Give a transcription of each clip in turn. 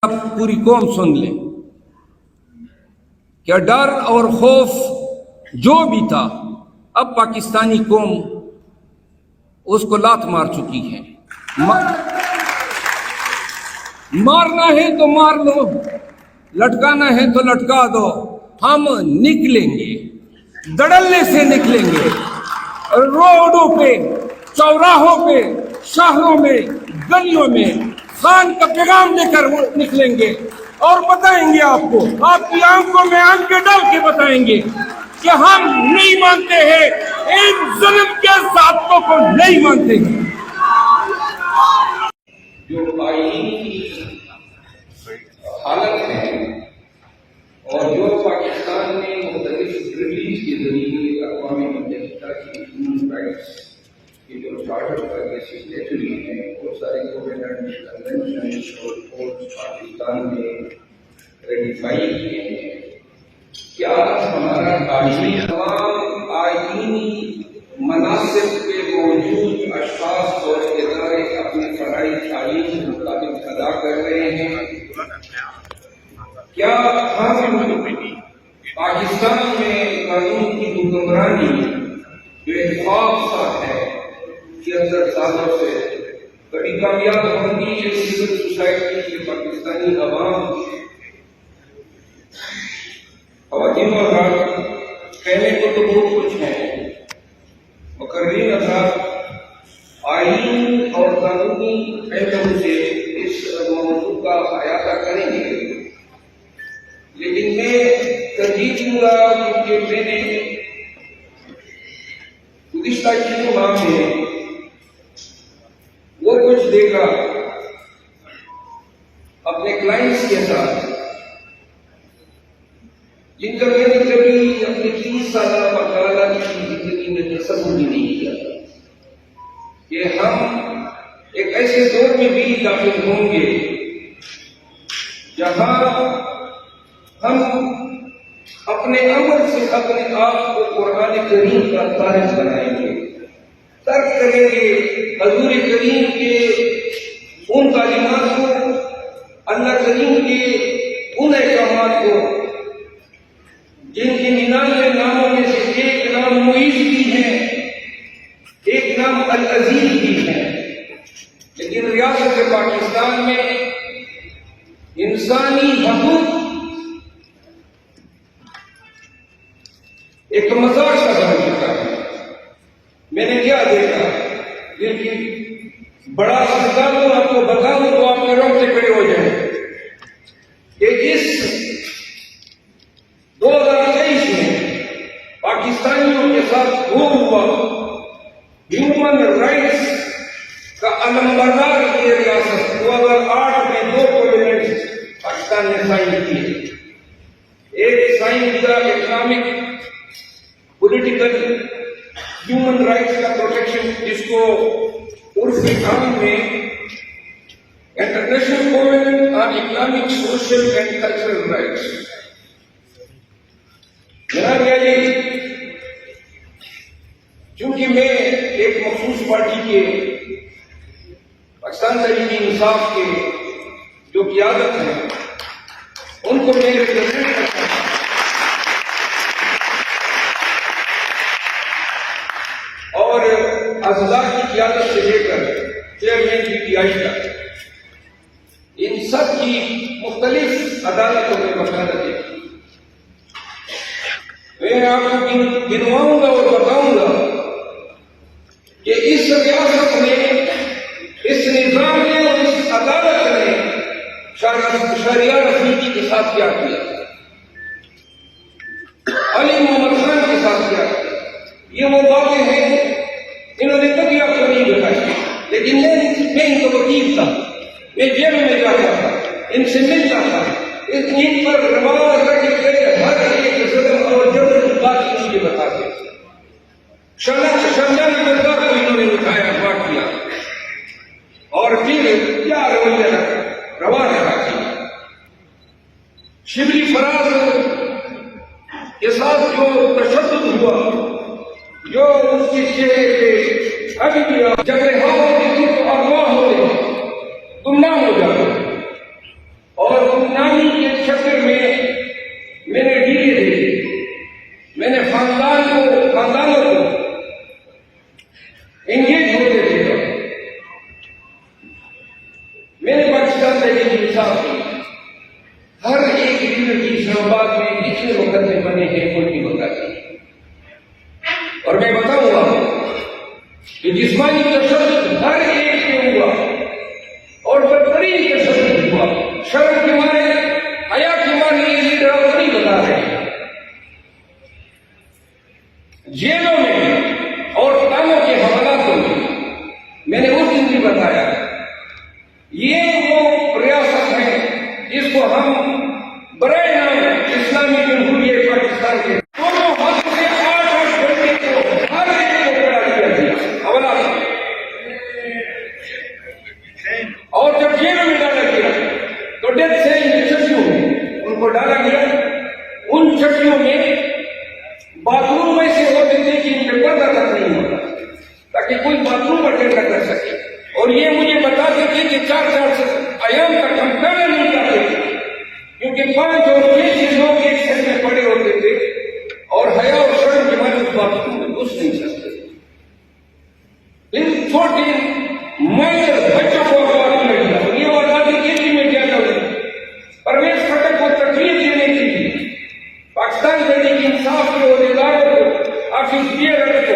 اب پوری قوم سن لے کہ ڈر اور خوف جو بھی تھا اب پاکستانی قوم اس کو لات مار چکی ہے. مارنا ہے تو مار لو، لٹکانا ہے تو لٹکا دو، ہم نکلیں گے، دڑلے سے نکلیں گے، روڈوں پہ، چوراہوں پہ، شہروں میں، گلیوں میں خان کا پیغام لے کر نکلیں گے اور بتائیں گے آپ کو، آپ کی آنکھوں میں آنکھیں ڈال کے بتائیں گے کہ ہم نہیں مانتے ہیں، ان ظلم کے ضابطوں کو نہیں مانتے ہیں. جو آئینی حالت ہے اور جو پاکستان میں مختلف ٹریٹیز کے ذریعے اقوام متحدہ کی ہیومن رائٹس کے جو چارٹر پر کے سگنیچری ہیں وہ سارے کوویننٹ کنونشنز اور کورٹس پاکستان میں ریٹیفائی کیے ہیں. کیا ہمارا آئین تمام آئینی مناسب کے موجود اشخاص اور ادارے اپنے فرائض تعلیم کے مطابق ادا کر رہے ہیں؟ کیا ہم پاکستان میں قانون کی حکمرانی جو ایک خواب سا ہے 73 سالوں سے بڑی کامیاب ہوگی یہ سول سوسائٹی کی پاکستانی عوام خواتین اور حضرات کہنے کو تو بہت کچھ ہے، مقررین حضرات آئین اور قانونی پہلوؤں سے اس موضوع کا احاطہ کریں گے، لیکن میں ترجیح دوں گا کیونکہ میں نے گزشتہ 6 ماہ میں وہ کچھ دیکھا اپنے کلائنٹس کے ساتھ جن کا میں نے کبھی اپنی 30 سالہ مطالعہ کی زندگی میں تصور بھی نہیں کیا کہ ہم ایک ایسے دور میں بھی داخل ہوں گے جہاں ہم اپنے عمل سے اپنے آپ کو قرآن کریم کا طالب بنائیں گے، ترک کریں گے حضور کریم کے ان تعلیمات کو، اللہ کریم کے ان احکامات کو جن کے 99 ناموں میں سے ایک نام معیز بھی ہے، ایک نام العزیز بھی ہے. لیکن ریاست پاکستان میں انسانی حقوق ایک مذاق کا بن چکا ہے. میں نے کیا دیکھا، لیکن بڑا سزا تو آپ کو بتاؤں تو آپ کے رونگٹے کھڑے ہو جائیں کہ اس 2023 میں پاکستانیوں کے ساتھ ہوا ہیومن رائٹس کا علمبردار یہ ریاست 2008 میں 2 کوویننٹس پاکستان نے سائن کیے. ایک سائن کیا اکنامک پولیٹیکل ہیومن رائٹس کا پروٹیکشن، جس کو عرف عام میں international covenant on economic social and cultural rights. جناب علی، چونکہ میں ایک مخصوص پارٹی کے پاکستان تحریک انصاف کے جو قیادت ہے ان کو میں ریپرزینٹ کرتا ہوں اور اضلاع کی قیادت سے لے کر چیئرمین PTI تک ان سب کی مختلف عدالتوں میں وکالت ہے. میں آپ کو گنواؤں گا اور بتاؤں گا کہ اس ریاست میں، اس نظام نے اور اس عدالت نے شریعہ رفیقی کے ساتھ کیا کیا، علی محمد خان کے ساتھ کیا کیا. یہ وہ باتیں ہیں انہوں نے کبھی آپ کو نہیں بتائی، لیکن میں ان کا وکیل تھا، میں جیل میں جاتا تھا، ان سے ملتا تھا، ان پر رواج رکھ کے ہر ایک ظلم اور جبر کی بات مجھے بتاتے. شمجان مردہ کو انہوں نے اٹھایا، اغوا کیا اور پھر کیا رویہ روا رہا کیا. شبلی فراز کے ساتھ جو تشدد ہوا، جو اس کے چہرے پہ ابھی بھی جب ہوا ہوتی تھی تو اغوا ہوتے تم نہ ہو جاتے، اور آباد میں جتنے مقدمے بنے ہیں ان کی بتاتی ہے. اور میں بتاؤں گا کہ جسمانی تشدد ہر ایک پہ ہوا اور بدترین تشدد ہوا. شرم کے مارے حیا کے مارے یہ لیڈر نہیں بتا رہے ہیں. جیلوں میں اور کاموں کے حوالاتوں میں میں نے اس دن بھی بتایا یہ وہ ریاست ہے جس کو ہم برائے نام اسلامی جمہوریہ پاکستان کے دونوں ہاتھ سے 8 گھنٹے کو ہر ایک کو کھڑا کیا گیا حوالات میں. اور جب جیلوں میں ڈالا گیا تو ڈیتھ سیل میں چٹیوں میں ان کو ڈالا گیا. ان چٹیوں میں باتھ روم ایسے ہوتے تھے کہ ان پہ پردہ تک نہیں ہوتا تاکہ کوئی باتھ روم اٹینڈ نہ کر سکے. اور یہ مجھے بتاتے تھے کہ 4 ایام تک ہم کھانا نہیں کھاتے تھے کیونکہ 5 اور 6 لوگ ایک سیل میں پڑے ہوتے تھے اور حیا اور شرم کے مارے اس باتھ روم میں گھس نہیں سکتے. لیکن 14 مائنر بچوں کو اخبار کیا گیا اور یہ آزادی کے لیے میں کیا کروں. پرویز خٹک کو تکلیف دینے کے لیے پاکستان تحریک انصاف کے عہدیداروں کو آفس بیئرز کو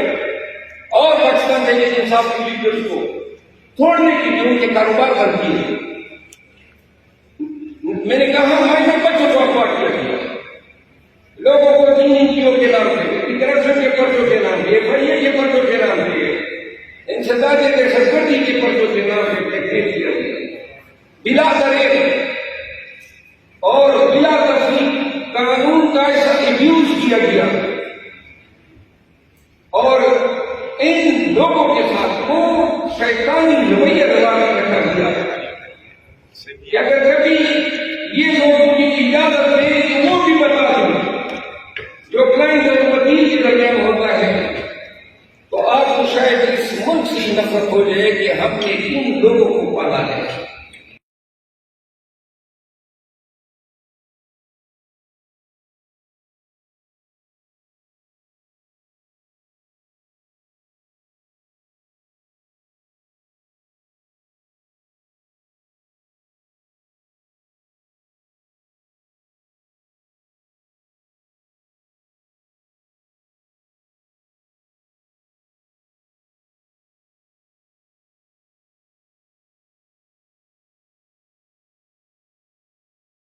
اور پاکستان تحریک انصاف کے لیڈرز کو توڑنے کے لیے ان کے کاروبار بند کیے. میں نے کہا مائنر بچوں کو اخبار کیا گیا. لوگوں کو دینیوں کے نام پہ کرپشن کے پرچوں کے نام پہ بھائیے کے پرچوں کے نام پہ انسداد دہشت گردی کے پرچوں کے نام پہ تکلیف کیا گیا. بلا دریغ اور بلا تفریق قانون کا ایسا ابیوز کیا گیا اور ان لوگوں کے ساتھ وہ شیطانی رویہ رکھا گیا کہ اگر کبھی یہ لوگ مجھے اجازت دیں تو وہ بھی بتا